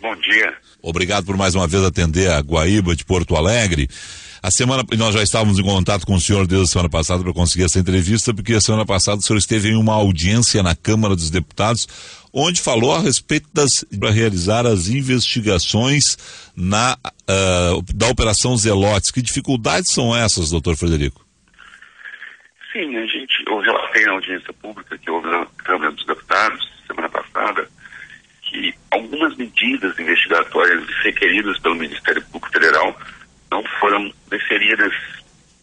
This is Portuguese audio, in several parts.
Bom dia. Obrigado por mais uma vez atender a Guaíba de Porto Alegre. Nós já estávamos em contato com o senhor desde a semana passada para conseguir essa entrevista, porque a semana passada o senhor esteve em uma audiência na Câmara dos Deputados, onde falou a respeito para realizar as investigações da Operação Zelotes. Que dificuldades são essas, doutor Frederico? Sim, eu relatei na audiência pública que houve na Câmara dos Deputados, semana passada, que algumas medidas investigatórias requeridas pelo Ministério Público Federal não foram deferidas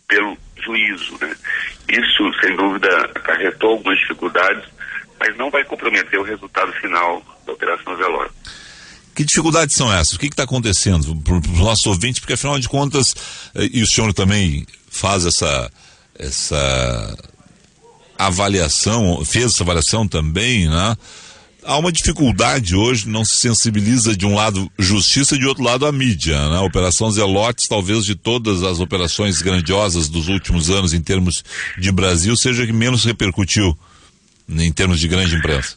pelo juízo, né? Isso, sem dúvida, acarretou algumas dificuldades, mas não vai comprometer o resultado final da Operação Zelotes. Que dificuldades são essas? O que está acontecendo para os nossos ouvintes? Porque, afinal de contas, e o senhor também faz essa avaliação, fez essa avaliação também, né? Há uma dificuldade hoje, não se sensibiliza de um lado justiça e de outro lado a mídia, né? A Operação Zelotes, talvez de todas as operações grandiosas dos últimos anos em termos de Brasil, seja a que menos repercutiu em termos de grande imprensa.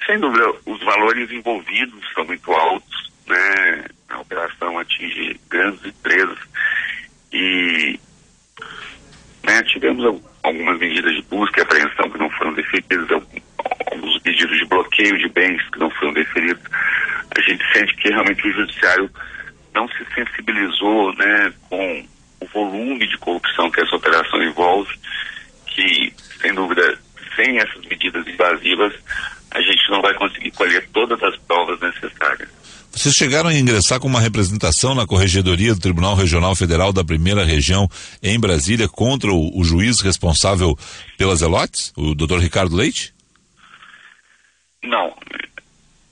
Sem dúvida, os valores envolvidos são muito altos, né? A operação atinge grandes empresas e, né, tivemos algumas medidas de busca e apreensão que não foram deferidas, alguns pedidos de bloqueio de bens que não foram deferidos. A gente sente que realmente o judiciário não se sensibilizou, né, com o volume de corrupção que essa operação envolve, que, sem dúvida, sem essas medidas invasivas, a gente não vai conseguir colher todas as provas necessárias. Vocês chegaram a ingressar com uma representação na Corregedoria do Tribunal Regional Federal da Primeira Região em Brasília contra o juiz responsável pelas Zelotes, o Dr. Ricardo Leite? Não.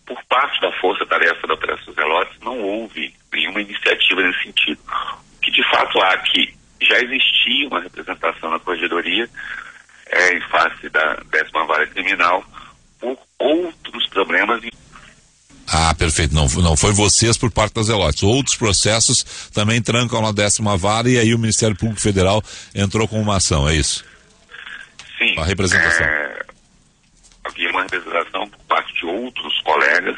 Por parte da força-tarefa da Operação Zelotes, não houve nenhuma iniciativa nesse sentido. O que de fato há que já existia uma representação na Corregedoria em face da 10ª Vara Criminal por outros problemas. Ah, perfeito. Não foi vocês por parte das Zelotes. Outros processos também trancam na 10ª Vara e aí o Ministério Público Federal entrou com uma ação, é isso? Sim. A representação. Havia uma representação por parte de outros colegas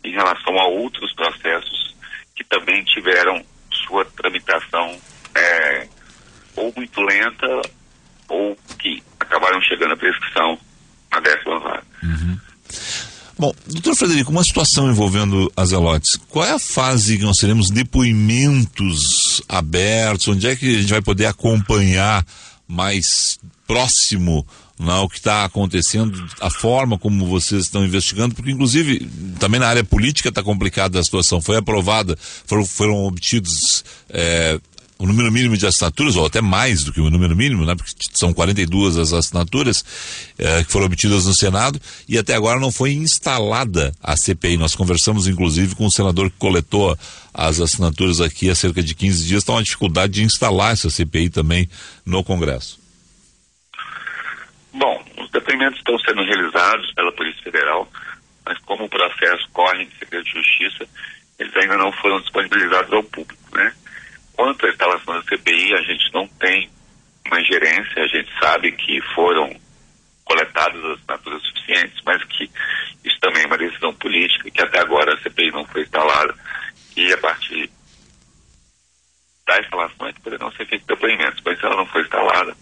em relação a outros processos que também tiveram sua tramitação ou muito lenta ou que acabaram chegando à prescrição na 10ª Vara. Uhum. Bom, doutor Frederico, uma situação envolvendo as Zelotes, qual é a fase que nós teremos depoimentos abertos, onde é que a gente vai poder acompanhar mais próximo, né, o que está acontecendo, a forma como vocês estão investigando, porque inclusive também na área política está complicada a situação, foi aprovada, foram obtidos o número mínimo de assinaturas, ou até mais do que o número mínimo, né? Porque são 42 as assinaturas que foram obtidas no Senado, e até agora não foi instalada a CPI. Nós conversamos, inclusive, com o senador que coletou as assinaturas aqui há cerca de 15 dias. Está uma dificuldade de instalar essa CPI também no Congresso. Bom, os depoimentos estão sendo realizados pela Polícia Federal, mas como o processo corre em segredo de justiça, eles ainda não foram disponibilizados ao público, né? Quanto à instalação da CPI, a gente não tem uma ingerência, a gente sabe que foram coletadas as assinaturas suficientes, mas que isso também é uma decisão política e que até agora a CPI não foi instalada e a partir da instalação é que poderão ser feitos depoimentos, mas se ela não for instalada,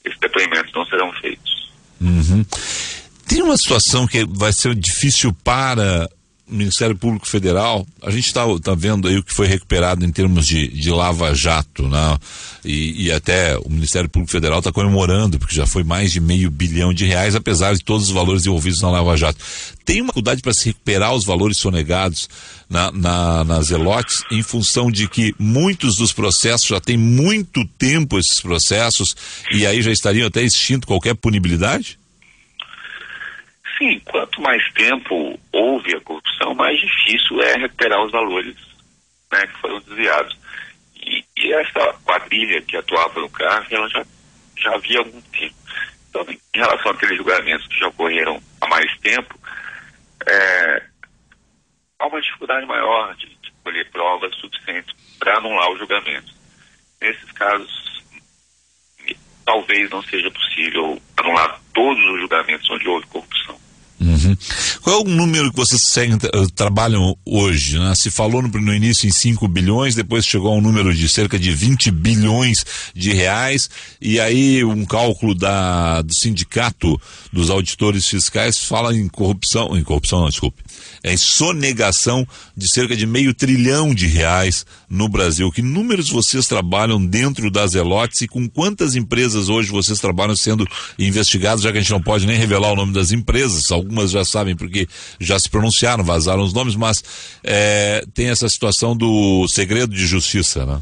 esses depoimentos não serão feitos. Uhum. Tem uma situação que vai ser difícil para o Ministério Público Federal. A gente está vendo aí o que foi recuperado em termos de Lava-Jato, né? E até o Ministério Público Federal está comemorando, porque já foi mais de R$500 bilhão, apesar de todos os valores envolvidos na Lava-Jato. Tem uma dificuldade para se recuperar os valores sonegados nas Zelotes, em função de que muitos dos processos já tem muito tempo esses processos, e aí já estariam até extinto qualquer punibilidade? Sim, quanto mais tempo houve a corrupção, mais difícil é recuperar os valores, né, que foram desviados. E essa quadrilha que atuava no CARF, ela já havia algum tempo. Então, em relação àqueles julgamentos que já ocorreram há mais tempo, há uma dificuldade maior de colher provas suficientes para anular o julgamento. Nesses casos, talvez não seja possível anular todos os julgamentos onde houve corrupção. Uhum. Uhum. Qual é o número que vocês trabalham hoje, né? Se falou no início em 5 bilhões, depois chegou a um número de cerca de 20 bilhões de reais, e aí um cálculo do sindicato dos auditores fiscais fala em em sonegação de cerca de R$500 bilhão no Brasil. Que números vocês trabalham dentro das Zelotes e com quantas empresas hoje vocês trabalham sendo investigados, já que a gente não pode nem revelar o nome das empresas, algumas já sabem porque já se pronunciaram, vazaram os nomes, mas tem essa situação do segredo de justiça, né?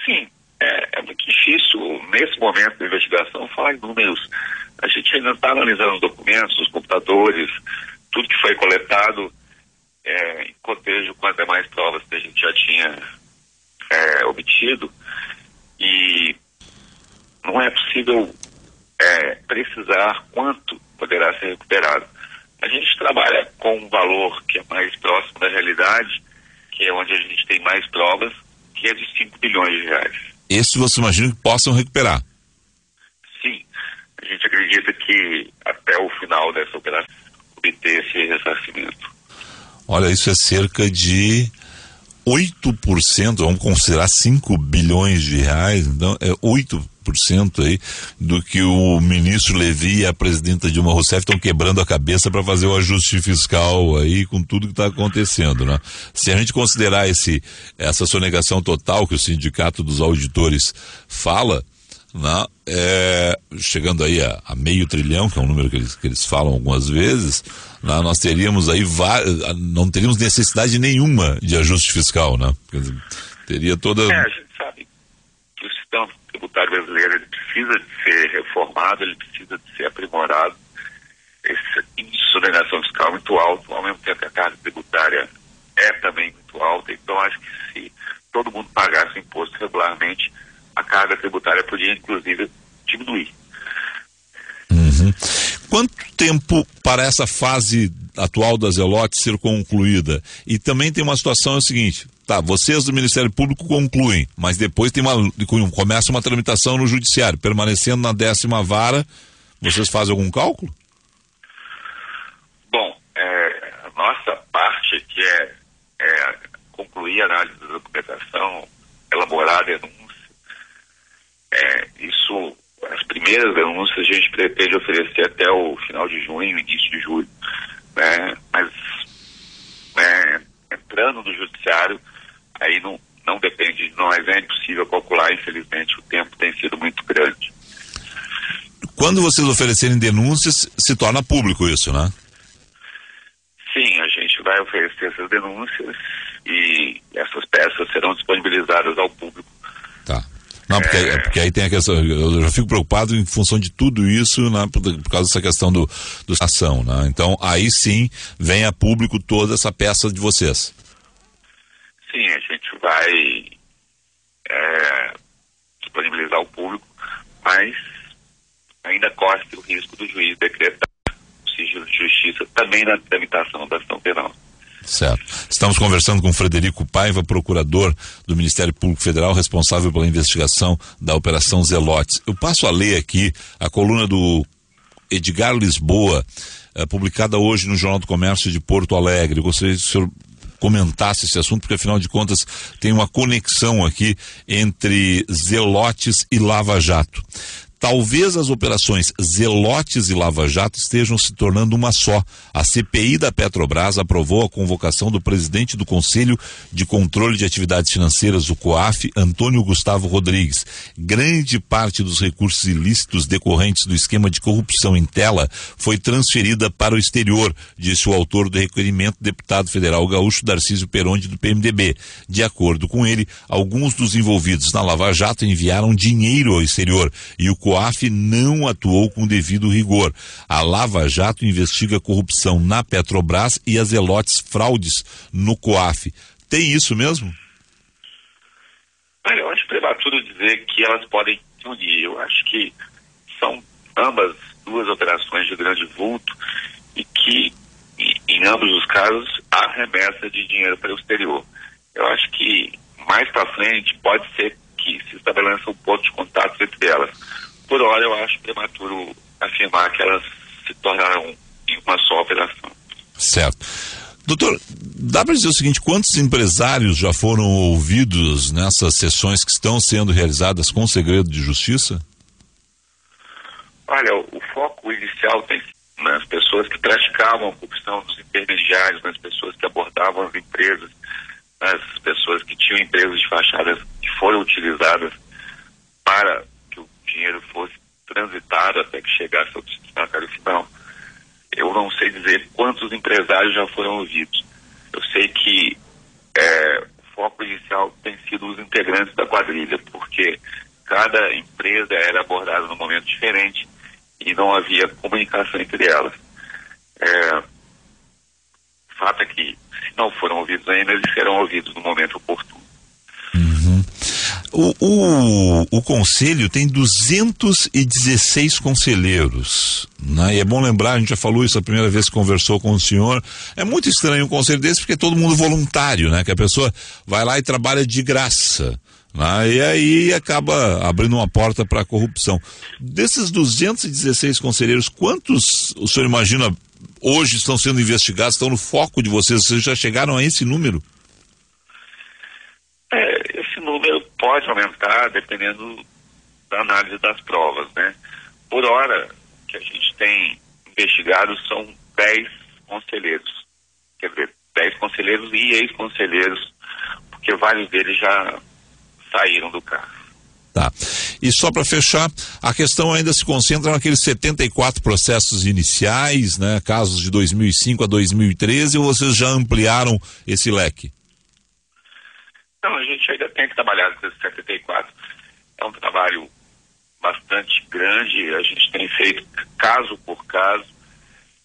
Sim, é muito difícil nesse momento da investigação falar em números. A gente ainda está analisando os documentos, os computadores, tudo que foi coletado, em cotejo com as demais provas que a gente já tinha obtido, e não é possível precisar quanto poderá ser recuperado. A gente trabalha com um valor que é mais próximo da realidade, que é onde a gente tem mais provas, que é de R$5 bilhões. Esse você imagina que possam recuperar? Sim, a gente acredita que até o final dessa operação obter esse ressarcimento. Olha, isso é cerca de 8%, vamos considerar R$5 bilhões, então é 8% aí do que o ministro Levi e a presidenta Dilma Rousseff estão quebrando a cabeça para fazer o ajuste fiscal aí com tudo que está acontecendo, né? Se a gente considerar essa sonegação total que o Sindicato dos Auditores fala, né, chegando aí a R$500 bilhão, que é um número que eles falam algumas vezes, né, nós teríamos aí não teríamos necessidade nenhuma de ajuste fiscal, né? Quer dizer, teria toda... A gente sabe que o sistema tributário brasileiro ele precisa de ser reformado, ele precisa de ser aprimorado. Esse índice de sonegação fiscal é muito alto, ao mesmo tempo que a carga tributária é também muito alta, então acho que se todo mundo pagasse imposto regularmente, a carga tributária podia, inclusive, diminuir. Uhum. Quanto tempo para essa fase atual das Zelotes ser concluída? E também tem uma situação, é o seguinte, vocês do Ministério Público concluem, mas depois começa uma tramitação no Judiciário, permanecendo na 10ª vara, vocês fazem algum cálculo? Bom, a nossa parte aqui é concluir a análise da documentação, elaborar a denúncia. Isso, as primeiras denúncias a gente pretende oferecer até o final de junho, início de julho, né? Mas entrando no judiciário, aí não depende de nós, é impossível calcular, infelizmente o tempo tem sido muito grande. Quando vocês oferecerem denúncias, se torna público isso, né? Sim, a gente vai oferecer essas denúncias e essas peças serão disponibilizadas ao público. Tá. Não, porque aí tem a questão, eu já fico preocupado em função de tudo isso, né, por causa dessa questão do ação, né? Então, aí sim, vem a público toda essa peça de vocês. Sim, a gente vai disponibilizar ao público, mas ainda corre o risco do juiz decretar o sigilo de justiça também na tramitação da ação penal. Certo. Estamos conversando com Frederico Paiva, procurador do Ministério Público Federal, responsável pela investigação da Operação Zelotes. Eu passo a ler aqui a coluna do Edgar Lisboa, publicada hoje no Jornal do Comércio de Porto Alegre. Eu gostaria que o senhor comentasse esse assunto, porque afinal de contas tem uma conexão aqui entre Zelotes e Lava Jato. Talvez as operações Zelotes e Lava Jato estejam se tornando uma só. A CPI da Petrobras aprovou a convocação do presidente do Conselho de Controle de Atividades Financeiras, o COAF, Antônio Gustavo Rodrigues. Grande parte dos recursos ilícitos decorrentes do esquema de corrupção em tela foi transferida para o exterior, disse o autor do requerimento, deputado federal gaúcho Darcísio Peronde, do PMDB. De acordo com ele, alguns dos envolvidos na Lava Jato enviaram dinheiro ao exterior e o COAF não atuou com devido rigor. A Lava Jato investiga corrupção na Petrobras e as Zelotes fraudes no COAF. Tem isso mesmo? Eu acho prematuro dizer que elas podem se unir. Eu acho que são ambas duas operações de grande vulto e que, em ambos os casos, há remessa de dinheiro para o exterior. Eu acho que mais para frente pode ser que se estabeleça um ponto de contato entre elas. Por hora, eu acho prematuro afirmar que elas se tornaram em uma só operação. Certo. Doutor, dá para dizer o seguinte, quantos empresários já foram ouvidos nessas sessões que estão sendo realizadas com segredo de justiça? Olha, o foco inicial tem nas pessoas que praticavam a corrupção, nos intermediários, nas pessoas que abordavam as empresas, nas pessoas que tinham empresas de fachadas que foram utilizadas para que o dinheiro fosse transitado até que chegasse ao destinatário final. Eu não sei dizer quantos empresários já foram ouvidos. Eu sei que o foco inicial tem sido os integrantes da quadrilha, porque cada empresa era abordada num momento diferente e não havia comunicação entre elas. O fato é que, se não foram ouvidos ainda, eles serão ouvidos no momento oportuno. O conselho tem 216 conselheiros, né? E é bom lembrar, a gente já falou isso a primeira vez que conversou com o senhor, é muito estranho um conselho desse porque é todo mundo voluntário, né? Que a pessoa vai lá e trabalha de graça, né? E aí acaba abrindo uma porta para a corrupção. Desses 216 conselheiros, quantos o senhor imagina hoje estão sendo investigados, estão no foco de vocês? Vocês já chegaram a esse número? Esse número pode aumentar dependendo da análise das provas, né? Por hora, que a gente tem investigado são 10 conselheiros. Quer dizer, 10 conselheiros e ex-conselheiros, porque vários deles já saíram do cargo. Tá. E só para fechar, a questão ainda se concentra naqueles 74 processos iniciais, né? Casos de 2005 a 2013, ou vocês já ampliaram esse leque? Não, a gente ainda tem que trabalhar com esses 74. É um trabalho bastante grande, a gente tem feito caso por caso.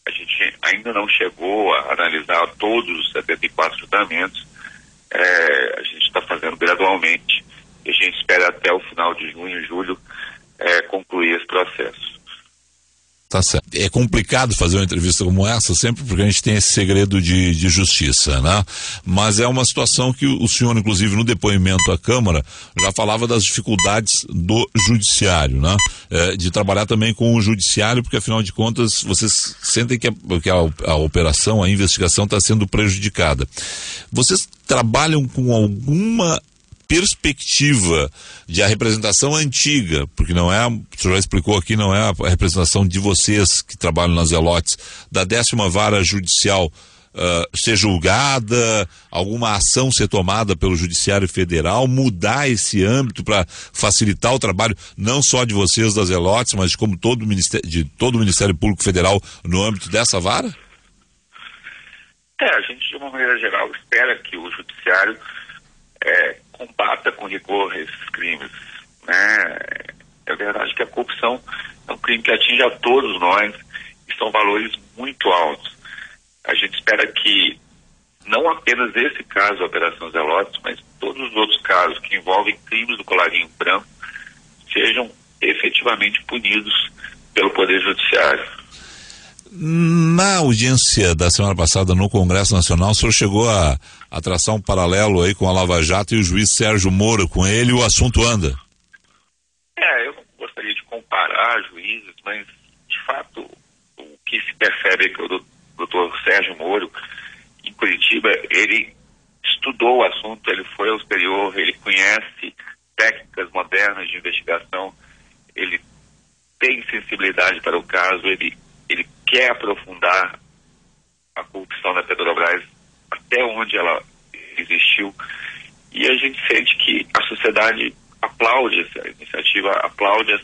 A gente ainda não chegou a analisar todos os 74 julgamentos. A gente está fazendo gradualmente e a gente espera até o final de junho e julho concluir esse processo. Tá certo. É complicado fazer uma entrevista como essa, sempre porque a gente tem esse segredo de justiça, né? Mas é uma situação que o senhor, inclusive, no depoimento à Câmara, já falava das dificuldades do judiciário, né? De trabalhar também com o judiciário, porque afinal de contas, vocês sentem que a operação, a investigação está sendo prejudicada. Vocês trabalham com alguma perspectiva de a representação antiga, porque não é, o senhor já explicou aqui, não é a representação de vocês que trabalham nas Zelotes, da 10ª Vara Judicial ser julgada, alguma ação ser tomada pelo Judiciário Federal, mudar esse âmbito para facilitar o trabalho não só de vocês das Zelotes, mas de como todo o Ministério Público Federal no âmbito dessa vara? A gente, de uma maneira geral, espera que o Judiciário combata com rigor esses crimes, né? É verdade que a corrupção é um crime que atinge a todos nós e são valores muito altos. A gente espera que não apenas esse caso, a Operação Zelotes, mas todos os outros casos que envolvem crimes do colarinho branco sejam efetivamente punidos pelo Poder Judiciário. Na audiência da semana passada no Congresso Nacional, o senhor chegou a traçar um paralelo aí com a Lava Jato e o juiz Sérgio Moro, com ele o assunto anda. Eu não gostaria de comparar juízes, mas de fato o que se percebe é que o doutor Sérgio Moro, em Curitiba, ele estudou o assunto, ele foi ao exterior, ele conhece técnicas modernas de investigação, ele tem sensibilidade para o caso, ele quer aprofundar a corrupção da Petrobras até onde ela existiu, e a gente sente que a sociedade aplaude essa iniciativa, aplaude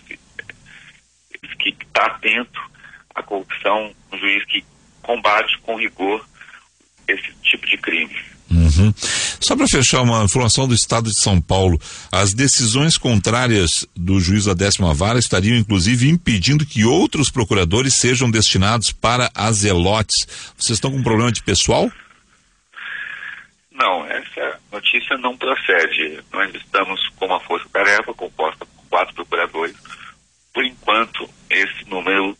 que está atento à corrupção, um juiz que combate com rigor esse tipo de crime. Só para fechar, uma informação do Estado de São Paulo, as decisões contrárias do juiz da 10ª Vara estariam inclusive impedindo que outros procuradores sejam destinados para as Zelotes. Vocês estão com um problema de pessoal? Não, essa notícia não procede. Nós estamos com uma força-tarefa composta por 4 procuradores. Por enquanto, esse número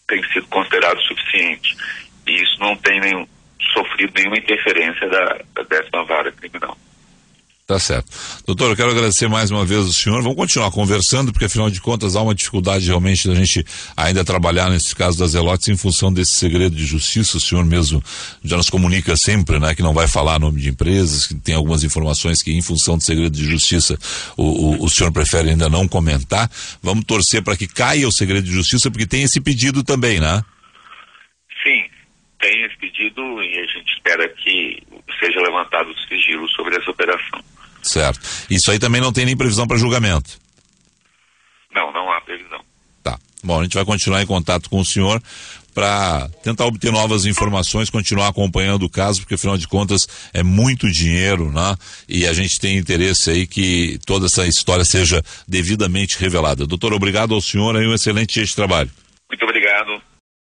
tem sido considerado suficiente. E isso não tem sofrido nenhuma interferência da 10ª Vara Criminal. Tá certo. Doutor, eu quero agradecer mais uma vez ao senhor. Vamos continuar conversando, porque afinal de contas há uma dificuldade realmente da gente ainda trabalhar nesse caso das Zelotes em função desse segredo de justiça. O senhor mesmo já nos comunica sempre, né, que não vai falar nome de empresas, que tem algumas informações que em função do segredo de justiça o senhor prefere ainda não comentar. Vamos torcer para que caia o segredo de justiça, porque tem esse pedido também, né? Sim, tem esse pedido e a gente espera que seja levantado o sigilo sobre essa operação. Certo. Isso aí também não tem nem previsão para julgamento? Não há previsão. Tá. Bom, a gente vai continuar em contato com o senhor para tentar obter novas informações, continuar acompanhando o caso, porque afinal de contas é muito dinheiro, né? E a gente tem interesse aí que toda essa história seja devidamente revelada. Doutor, obrigado ao senhor e um excelente dia de trabalho. Muito obrigado.